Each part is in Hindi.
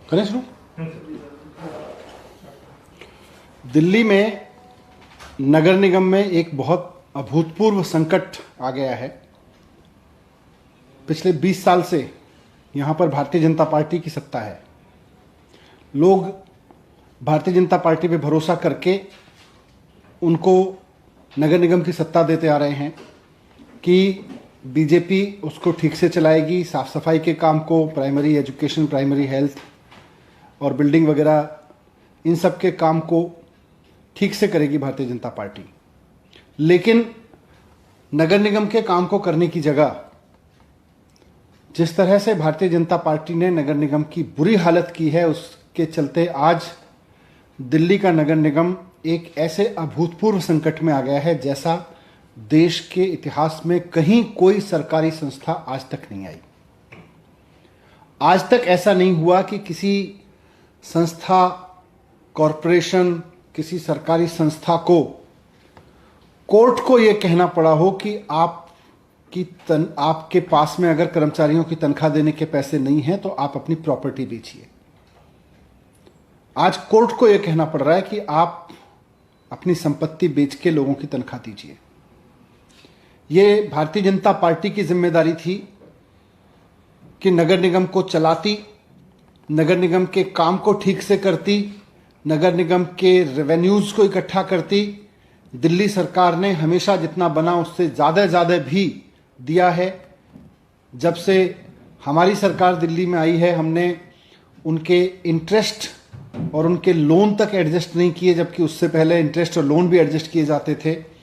करें शुरू। दिल्ली में नगर निगम में एक बहुत अभूतपूर्व संकट आ गया है। पिछले 20 साल से यहाँ पर भारतीय जनता पार्टी की सत्ता है। लोग भारतीय जनता पार्टी पे भरोसा करके उनको नगर निगम की सत्ता देते आ रहे हैं कि बीजेपी उसको ठीक से चलाएगी, साफ सफाई के काम को, प्राइमरी एजुकेशन, प्राइमरी हेल्थ और बिल्डिंग वगैरह, इन सब के काम को ठीक से करेगी भारतीय जनता पार्टी। लेकिन नगर निगम के काम को करने की जगह जिस तरह से भारतीय जनता पार्टी ने नगर निगम की बुरी हालत की है, उसके चलते आज दिल्ली का नगर निगम एक ऐसे अभूतपूर्व संकट में आ गया है जैसा देश के इतिहास में कहीं कोई सरकारी संस्था आज तक नहीं आई। आज तक ऐसा नहीं हुआ कि किसी संस्था, कॉरपोरेशन, किसी सरकारी संस्था को कोर्ट को यह कहना पड़ा हो कि आपके पास में अगर कर्मचारियों की तनख्वाह देने के पैसे नहीं हैं तो आप अपनी प्रॉपर्टी बेचिए। आज कोर्ट को यह कहना पड़ रहा है कि आप अपनी संपत्ति बेच के लोगों की तनख्वाह दीजिए। यह भारतीय जनता पार्टी की जिम्मेदारी थी कि नगर निगम को चलाती, नगर निगम के काम को ठीक से करती, नगर निगम के रेवेन्यूज को इकट्ठा करती। दिल्ली सरकार ने हमेशा जितना बना उससे ज़्यादा भी दिया है। जब से हमारी सरकार दिल्ली में आई है, हमने उनके इंटरेस्ट और उनके लोन तक एडजस्ट नहीं किए, जबकि उससे पहले इंटरेस्ट और लोन भी एडजस्ट किए जाते थे।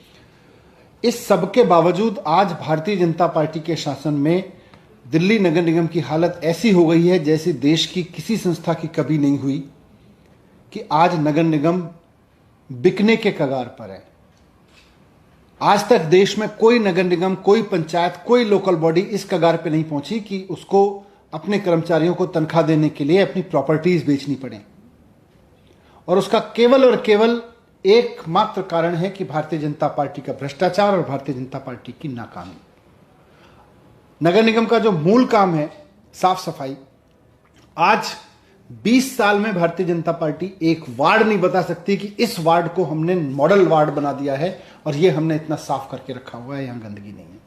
इस सब के बावजूद आज भारतीय जनता पार्टी के शासन में दिल्ली नगर निगम की हालत ऐसी हो गई है जैसी देश की किसी संस्था की कभी नहीं हुई, कि आज नगर निगम बिकने के कगार पर है। आज तक देश में कोई नगर निगम, कोई पंचायत, कोई लोकल बॉडी इस कगार पे नहीं पहुंची कि उसको अपने कर्मचारियों को तनख्वाह देने के लिए अपनी प्रॉपर्टीज बेचनी पड़े। और उसका केवल और केवल एकमात्र कारण है कि भारतीय जनता पार्टी का भ्रष्टाचार और भारतीय जनता पार्टी की नाकामी। नगर निगम का जो मूल काम है साफ सफाई, आज 20 साल में भारतीय जनता पार्टी एक वार्ड नहीं बता सकती कि इस वार्ड को हमने मॉडल वार्ड बना दिया है और ये हमने इतना साफ करके रखा हुआ है, यहां गंदगी नहीं है।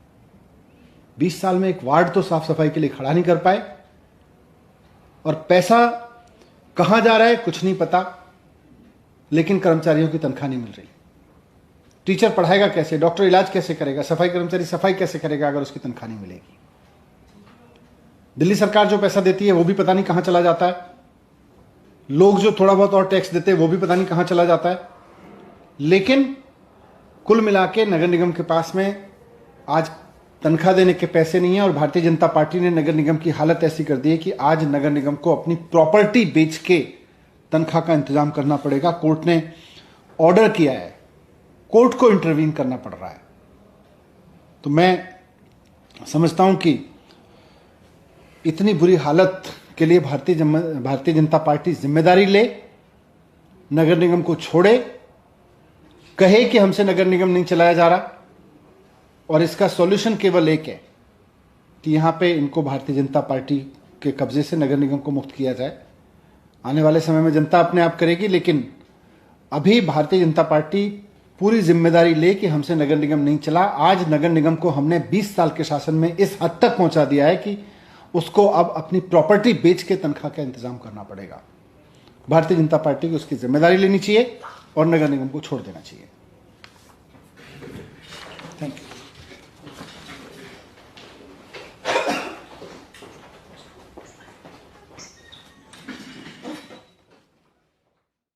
20 साल में एक वार्ड तो साफ सफाई के लिए खड़ा नहीं कर पाए। और पैसा कहां जा रहा है कुछ नहीं पता, लेकिन कर्मचारियों की तनख्वाह नहीं मिल रही। टीचर पढ़ाएगा कैसे, डॉक्टर इलाज कैसे करेगा, सफाई कर्मचारी सफाई कैसे करेगा अगर उसकी तनख्वाह नहीं मिलेगी। दिल्ली सरकार जो पैसा देती है वो भी पता नहीं कहां चला जाता है। लोग जो थोड़ा बहुत और टैक्स देते हैं वो भी पता नहीं कहां चला जाता है। लेकिन कुल मिला के नगर निगम के पास में आज तनख्वाह देने के पैसे नहीं है। और भारतीय जनता पार्टी ने नगर निगम की हालत ऐसी कर दी है कि आज नगर निगम को अपनी प्रॉपर्टी बेच के तनख्वाह का इंतजाम करना पड़ेगा। कोर्ट ने ऑर्डर किया है, कोर्ट को इंटरवीन करना पड़ रहा है। तो मैं समझता हूं कि इतनी बुरी हालत के लिए भारतीय जनता पार्टी जिम्मेदारी ले, नगर निगम को छोड़े, कहे कि हमसे नगर निगम नहीं चलाया जा रहा। और इसका सॉल्यूशन केवल एक है कि यहां पे इनको भारतीय जनता पार्टी के कब्जे से नगर निगम को मुक्त किया जाए। आने वाले समय में जनता अपने आप करेगी, लेकिन अभी भारतीय जनता पार्टी पूरी जिम्मेदारी ले कि हमसे नगर निगम नहीं चला। आज नगर निगम को हमने 20 साल के शासन में इस हद तक पहुंचा दिया है कि उसको अब अपनी प्रॉपर्टी बेच के तनख्वाह का इंतजाम करना पड़ेगा। भारतीय जनता पार्टी को उसकी जिम्मेदारी लेनी चाहिए और नगर निगम को छोड़ देना चाहिए। Thank you.